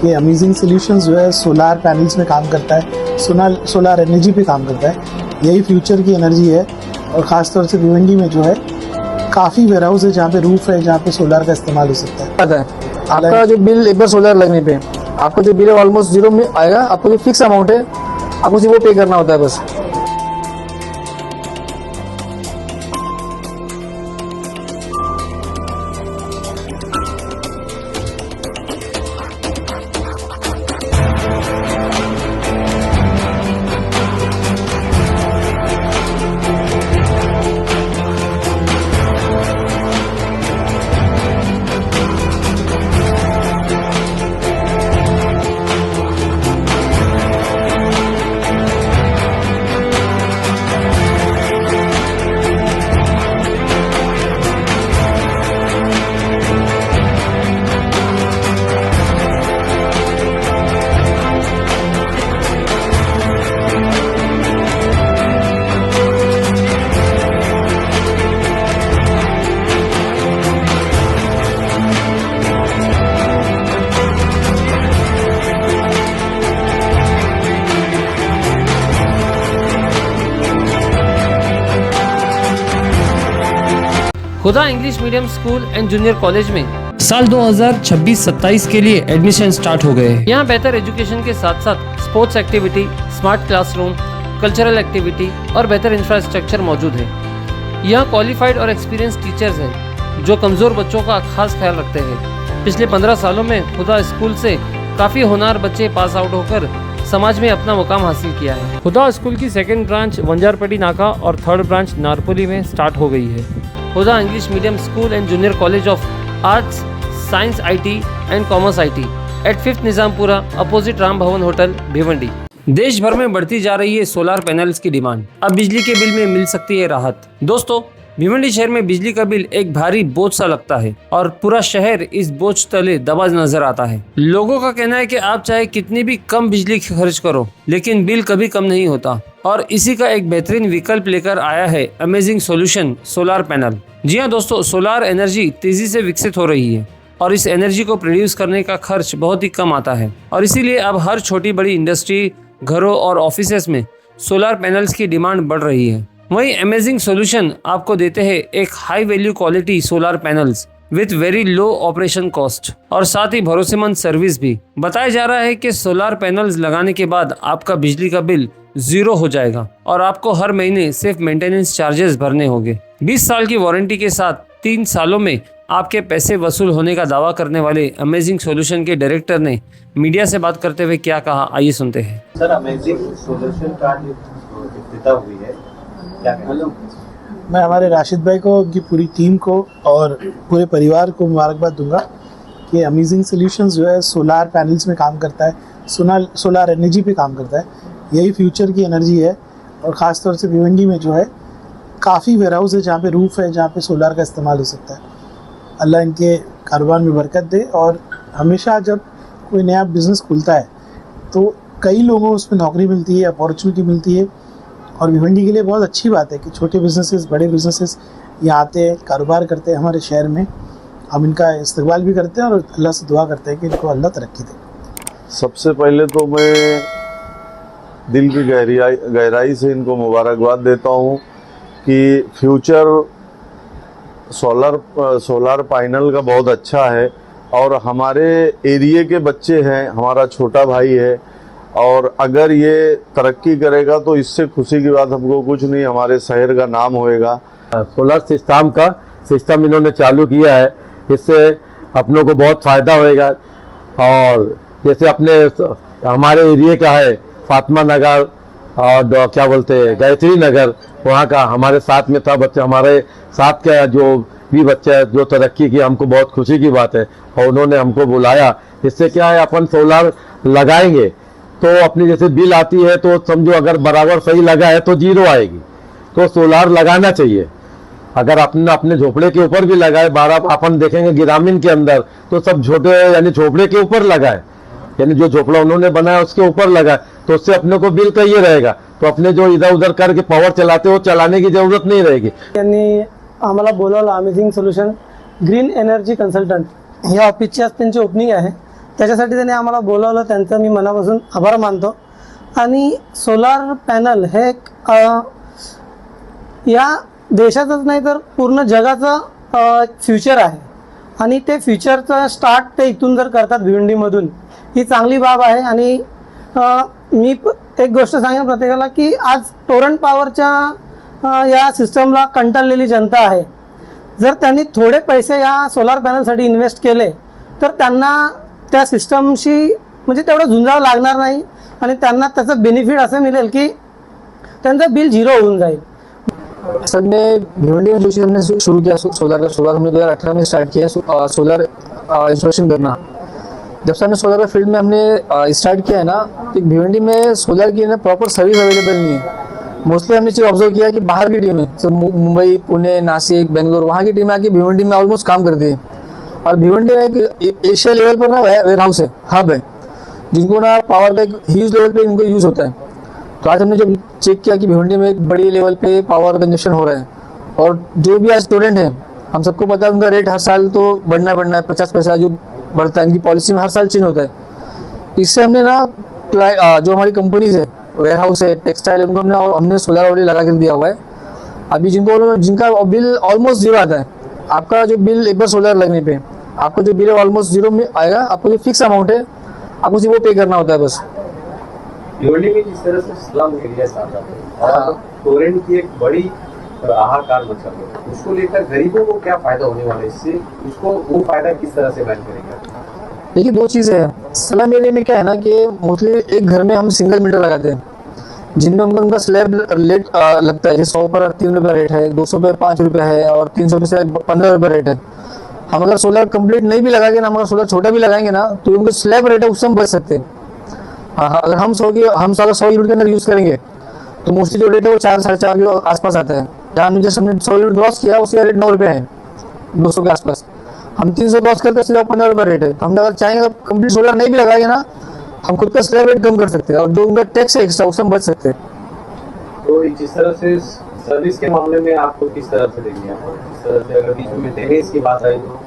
कि amazing solutions जो है सोलार पैनल्स में काम करता है, सोलार एनर्जी पे काम करता है। यही फ्यूचर की एनर्जी है। और ख़ासतौर से भिवंडी में जो है काफ़ी वेयर हाउस है जहाँ पे रूफ है, जहाँ पे सोलार का इस्तेमाल हो सकता है। पता है आपका जो बिल एक बार सोलर लगने पे आपको जो बिल है ऑलमोस्ट जीरो में आएगा। आपको जो फिक्स अमाउंट है आपको सिर्फ वो पे करना होता है बस। खुदा English medium school and junior college में साल 2026-27 के लिए एडमिशन स्टार्ट हो गए हैं। यहाँ बेहतर एजुकेशन के साथ साथ sports activity, smart classroom, cultural activity और बेहतर इंफ्रास्ट्रक्चर मौजूद है। यहाँ क्वालिफाइड और एक्सपीरियंस टीचर्स हैं जो कमज़ोर बच्चों का खास ख्याल रखते हैं। पिछले 15 सालों में खुदा स्कूल से काफ़ी होनहार बच्चे पास आउट होकर समाज में अपना मुकाम हासिल किया है। खुदा स्कूल की सेकेंड ब्रांच वंजारपट्टी नाका और थर्ड ब्रांच नारपोली में स्टार्ट हो गई है। Khuda English medium school and junior college of arts, science IT and commerce IT at 5th Nizampura opposite Ram Bhavan hotel Bhiwandi. देश भर में बढ़ती जा रही है सोलार पैनल्स की डिमांड। अब बिजली के बिल में मिल सकती है राहत। दोस्तों, भिवंडी शहर में बिजली का बिल एक भारी बोझ सा लगता है और पूरा शहर इस बोझ तले दबा नजर आता है। लोगों का कहना है कि आप चाहे कितनी भी कम बिजली खर्च करो लेकिन बिल कभी कम नहीं होता। और इसी का एक बेहतरीन विकल्प लेकर आया है अमेजिंग सॉल्यूशन सोलार पैनल। जी हाँ दोस्तों, सोलार एनर्जी तेजी से विकसित हो रही है और इस एनर्जी को प्रोड्यूस करने का खर्च बहुत ही कम आता है और इसीलिए अब हर छोटी बड़ी इंडस्ट्री, घरों और ऑफिसेस में सोलार पैनल्स की डिमांड बढ़ रही है। वहीं अमेजिंग सॉल्यूशन आपको देते हैं एक high value quality solar panels with very low operation cost और साथ ही भरोसेमंद सर्विस भी। बताया जा रहा है कि सोलार पैनल्स लगाने के बाद आपका बिजली का बिल 0 हो जाएगा और आपको हर महीने सिर्फ मेंटेनेंस चार्जेस भरने होंगे। 20 साल की वारंटी के साथ 3 सालों में आपके पैसे वसूल होने का दावा करने वाले अमेजिंग सॉल्यूशन के डायरेक्टर ने मीडिया से बात करते हुए क्या कहा, आइए सुनते हैं। सर, अमेजिंग सॉल्यूशन का इफ्तिताह हुई है, क्या कहना? मैं हमारे राशिद भाई को, उनकी पूरी टीम को और पूरे परिवार को मुबारकबाद दूंगा कि अमेजिंग सॉल्यूशंस जो है सोलार पैनल्स में काम करता है, सोलार एनर्जी पे काम करता है। यही फ्यूचर की एनर्जी है। और ख़ासतौर से भिवंडी में जो है काफ़ी वेयर हाउस है जहाँ पे रूफ है, जहाँ पे सोलार का इस्तेमाल हो सकता है। अल्लाह इनके कारोबार में बरकत दे। और हमेशा जब कोई नया बिज़नेस खुलता है तो कई लोगों को उसमें नौकरी मिलती है, अपॉर्चुनिटी मिलती है। और भिवंडी के लिए बहुत अच्छी बात है कि छोटे बिजनेसेस, बड़े बिजनेसेस यहाँ आते हैं, कारोबार करते हैं हमारे शहर में। हम इनका इस्तकबाल भी करते हैं और अल्लाह से दुआ करते हैं कि इनको अल्लाह तरक्की दे। सबसे पहले तो मैं दिल की गहराई से इनको मुबारकबाद देता हूँ कि फ्यूचर सोलार पैनल का बहुत अच्छा है। और हमारे एरिया के बच्चे हैं, हमारा छोटा भाई है, और अगर ये तरक्की करेगा तो इससे खुशी की बात हमको कुछ नहीं, हमारे शहर का नाम होएगा। सोलर सिस्टम इन्होंने चालू किया है, इससे अपनों को बहुत फ़ायदा होएगा। और जैसे अपने हमारे एरिया का है फातिमा नगर और क्या बोलते हैं गायत्री नगर, वहाँ का हमारे साथ में था बच्चे, हमारे साथ का जो भी बच्चे जो तरक्की की, हमको बहुत खुशी की बात है। और उन्होंने हमको बुलाया, इससे क्या है अपन सोलार लगाएंगे तो अपनी जैसे बिल आती है तो समझो अगर बराबर सही लगा है तो 0 आएगी। तो सोलार लगाना चाहिए। अगर अपने झोपड़े के ऊपर भी लगाए, 12 अपन देखेंगे ग्रामीण के अंदर तो सब छोटे यानी झोपड़े के ऊपर लगाए, यानी जो झोपड़ा उन्होंने बनाया उसके ऊपर लगाए, तो उससे अपने को बिल का ये रहेगा। तो अपने जो इधर उधर करके पावर चलाते हो, चलाने की जरूरत नहीं रहेगी। यांनी आम्हाला बोलवलं amazing solution green energy consultant या ऑफिसची आज त्यांची ओपनिंग आहे। त्याच्यासाठी त्यांनी आम्हाला बोलवलं, त्यांचं मी मनापासून आभार मानतो. आणि सोलार पॅनल हे एक या देशाचंच नाही तर पूर्ण जगाचं फ्युचर आहे. आणि ते फ्युचरचं स्टार्ट ते इथून जर करतात भिवंडीमधून, ही चांगली बाब आहे. आणि मी एक गोष्ट सांगेन प्रत्येकाला की आज टोरंट पॉवरच्या या सिस्टमला कंटाळलेली जनता आहे. जर त्यांनी थोडे पैसे या सोलार पॅनलसाठी इन्व्हेस्ट केले तर त्यांना त्या सिस्टमशी म्हणजे तेवढं झुंजावं लागणार नाही आणि त्यांना त्याचं बेनिफिट असं मिळेल की त्यांचं बिल 0 होऊन जाईल. असल में भिवंडी में जो चीज़ हमने शुरू किया सोलर का शुरुआत हमने 2018 में स्टार्ट किया सोलर इंस्टॉलेशन करना. जब से हमने सोलर का फील्ड में हमने स्टार्ट किया है ना, तो भिवंडी में सोलर की ना प्रॉपर सर्विस अवेलेबल नहीं है. मोस्टली हमने चीज़ ऑब्जर्व किया कि बाहर की टीमें तो मुंबई, पुणे, नासिक, बेंगलोर वहाँ की टीमें आके भिवंडी में ऑलमोस्ट काम करती है. और भिवंडी में एक एशिया लेवल पर ना वेयर हाउस है, हब है, जिनको ना पावर का एक ह्यूज लेवल पे इनको यूज़ होता है. तो आज हमने जब चेक किया कि भिवंडी में एक बड़ी लेवल पे पावर कंजप्शन हो रहा है और जो भी आज स्टूडेंट हैं, हम सबको पता है उनका रेट हर साल तो बढ़ना है, 50 पैसा जो बढ़ता है, इनकी पॉलिसी में हर साल चेंज होता है. इससे हमने ना जो हमारी कंपनीज है, वेयर हाउस है, टेक्सटाइल, उनको हमने सोलर ऑलरेडी लगा कर दिया हुआ है. अभी जिनका बिल ऑलमोस्ट 0 आता है, आपका जो बिल एक बार सोलर लगने पे आपका जो बिल ऑलमोस्ट 0 में आएगा. आपको जो फिक्स अमाउंट है आपको सिर्फ वो पे करना होता है बस. भिवंडी में जिस तरह से स्लम एरिया ज्यादा है और टोरेंट की एक बड़ी हाहाकार मचा है, उसको लेकर गरीबों को क्या फायदा होने वाला है इससे, उसको वो फायदा किस तरह से बैन करेंगे? देखिए 2 चीज़ें हैं. स्लम एरिया में क्या है ना कि मोस्टली एक घर में हम सिंगल मीटर लगाते हैं जिनमें उनका स्लैब रेट लगता है. जैसे 100 पर 3 रुपये रेट है, 200 पे 5 रुपये है और 300 पे से 15 रुपये रेट है. हम अगर सोलर कंप्लीट नहीं भी लगाएंगे ना, हम अगर सोलर छोटा भी लगाएंगे ना, तो उनका स्लैब रेट है उससे हम बच सकते हैं. अगर हम 100 यूनिट के अंदर यूज़ करेंगे तो मोस्टली जो रेट है वो 4-4.5 के आसपास आता है. जहाँ हमने 100 यूनिट क्रॉस किया उसका रेट 9 रुपये है, 200 के आसपास. हम 300 क्रॉस करते हैं सीधा 15 रुपये रेट है. तो हम अगर चाहेंगे कंप्लीट सोलर नहीं भी लगाएंगे ना, हम खुद का स्लैब रेट कम कर सकते हैं और जो उनका टैक्स है एक्स्ट्रा उससे हम बच सकते हैं. तो जिस तरह से सर्विस के मामले में आपको किस तरह से देंगे, आपको किस तरह से अगर बीच में मेंटेनेंस की बात आई तो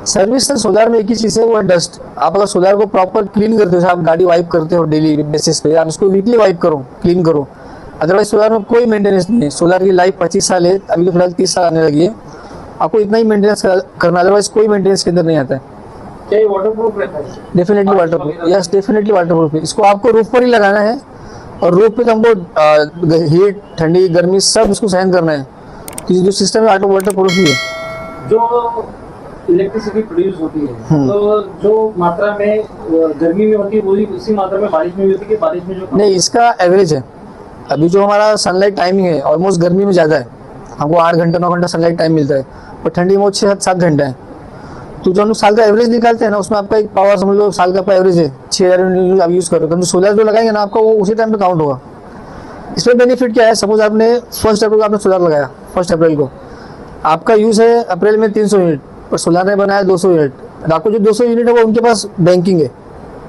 सर्विस से सोलर में एक ही चीज़ है, वो है डस्ट. आप अगर सोलर को प्रॉपर क्लीन करते हो, आप गाड़ी वाइप करते हो डेली बेसिस पे, आप उसको वीकली वाइप करो, क्लीन करो. अदरवाइज सोलर में कोई मेंटेनेंस नहीं है. सोलर की लाइफ 25 साल है, अभी तो फिलहाल 30 साल आने लगी है. आपको इतना ही मेंटेनेंस करना, अदरवाइज कोई मेंटेनेंस के अंदर नहीं आता है. क्या ये वाटरप्रूफ रहता है? Definitely waterproof, yes definitely waterproof है. इसको आपको रूफ पर ही लगाना है और रूफ पे तो हमको हीट, ठंडी, गर्मी सब इसको सहन करना है. जो सिस्टम है वाटरप्रूफ ही है. जो इलेक्ट्रिसिटी प्रोड्यूस होती है तो जो मात्रा में गर्मी में होती है वही उसी मात्रा में बारिश में भी होती है कि बारिश में जो नहीं, इसका एवरेज है. अभी जो हमारा सनलाइट टाइमिंग है ऑलमोस्ट गर्मी में ज़्यादा है, हमको 8 घंटा 9 घंटा सनलाइट टाइम मिलता है और ठंडी में 6-7 घंटा है. तो जो हम लोग साल का एवरेज निकालते हैं ना, उसमें आपका एक पावर समझ लो साल का आपका एवरेज है 6000 यूनिट आप यूज़ करो. तो सोलर जो लगाएंगे ना आपका वो उसी टाइम पे काउंट होगा. इसमें बेनिफिट क्या है, सपोज आपने 1 अप्रैल को आपने सोलर लगाया, 1 अप्रैल को आपका यूज़ है अप्रैल में 300 यूनिट और सोलर ने बनाया 200 यूनिट. आपको जो 200 यूनिट है वो उनके पास बैंकिंग है,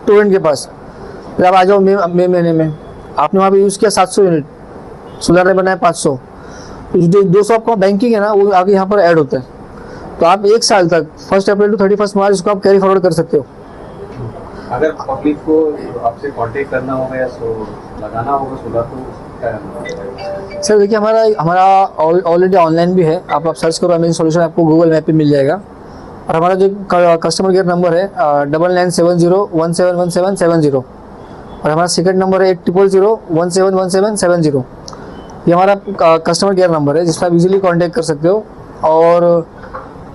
टोरेंट के पास. फिर आप आ जाओ मई महीने में आपने वहाँ पे यूज़ किया 700 यूनिट, सोलर ने बनाया 500. तो जो 200 आपका बैंकिंग है ना वो आगे यहाँ पर ऐड होता है. तो आप 1 साल तक 1 अप्रैल टू 31 मार्च इसको आप कैरी फॉरवर्ड कर सकते हो. अगर पब्लिक को आपसे कांटेक्ट करना होगा या लगाना होगा सोलर तो क्या करना होगा? सर देखिए हमारा ऑलरेडी ऑनलाइन भी है. आप सर्च करो अमेजिंग सॉल्यूशन, आपको गूगल मैप पे मिल जाएगा. और हमारा जो कस्टमर केयर नंबर है 9970171770 और हमारा सेकंड नंबर है 8000171770. ये हमारा कस्टमर केयर नंबर है जिस पर आप इजीली कांटेक्ट कर सकते हो. और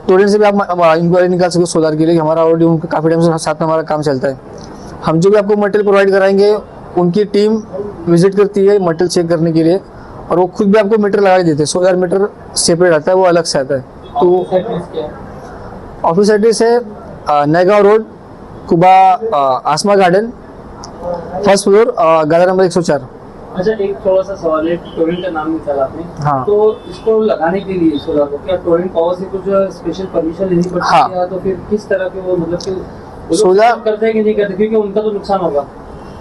टोरेंट से भी आप इंक्वायरी निकाल सकते हो सोलर के लिए. हमारा ऑलरेडी उनके काफ़ी टाइम से साथ में हमारा काम चलता है. हम जो भी आपको मटेरियल प्रोवाइड कराएंगे उनकी टीम विजिट करती है मटेरियल चेक करने के लिए और वो खुद भी आपको मीटर लगा के देते हैं. सोलर मीटर सेपरेट आता है, वो अलग से आता है. तो ऑफिस एड्रेस है नयगांव रोड, कुबा आसमा गार्डन, 1st फ्लोर, गाड़ा नंबर 104. अच्छा, एक थोड़ा सा सवाल है, टोरेंट का नाम निकाला आपने. हाँ. तो इसको लगाने के लिए सोलर को क्या टोरेंट पावर से कुछ स्पेशल परमिशन लेनी पड़ती हाँ. है, तो फिर किस तरह के वो मतलब कि सोलर करते हैं कि नहीं करते, क्योंकि उनका तो नुकसान होगा.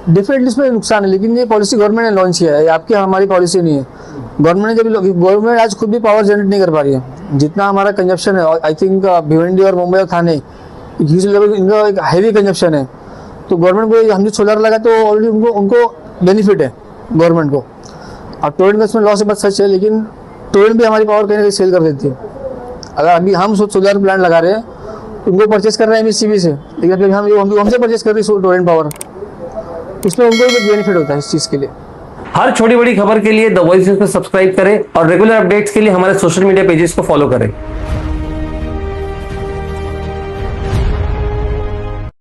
डिफरेंट इसमें नुकसान है, लेकिन ये पॉलिसी गवर्नमेंट ने लॉन्च किया है, आपकी हमारी पॉलिसी नहीं है. गवर्नमेंट आज खुद भी पावर जनरेट नहीं कर पा रही है. जितना हमारा कंजप्शन है, आई थिंक भिवंडी और मुंबई और थाने ह्यूज लेवल इनका एक हैवी कंजप्शन है, तो गवर्नमेंट को हम जो सोलर लगा तो ऑलरेडी उनको बेनिफिट है गवर्नमेंट को। अब टोरेंट का इसमें लॉस बात सच है, लेकिन टोरेंट भी हमारी पावर कहीं ना कहीं सेल कर देती है। अगर अभी हम सोलर प्लांट लगा रहे हैं, उनको परचेस कर रहे हैं एमएससीबी से, लेकिन अभी हम हमसे परचेस कर रही है टोरेंट पावर, उसमें उनको भी बेनिफिट होता है इस चीज़ के लिए। हर छोटी बड़ी खबर के लिए द वॉइस को सब्सक्राइब करें और रेगुलर अपडेट्स के लिए हमारे सोशल मीडिया पेजेस को फॉलो करें।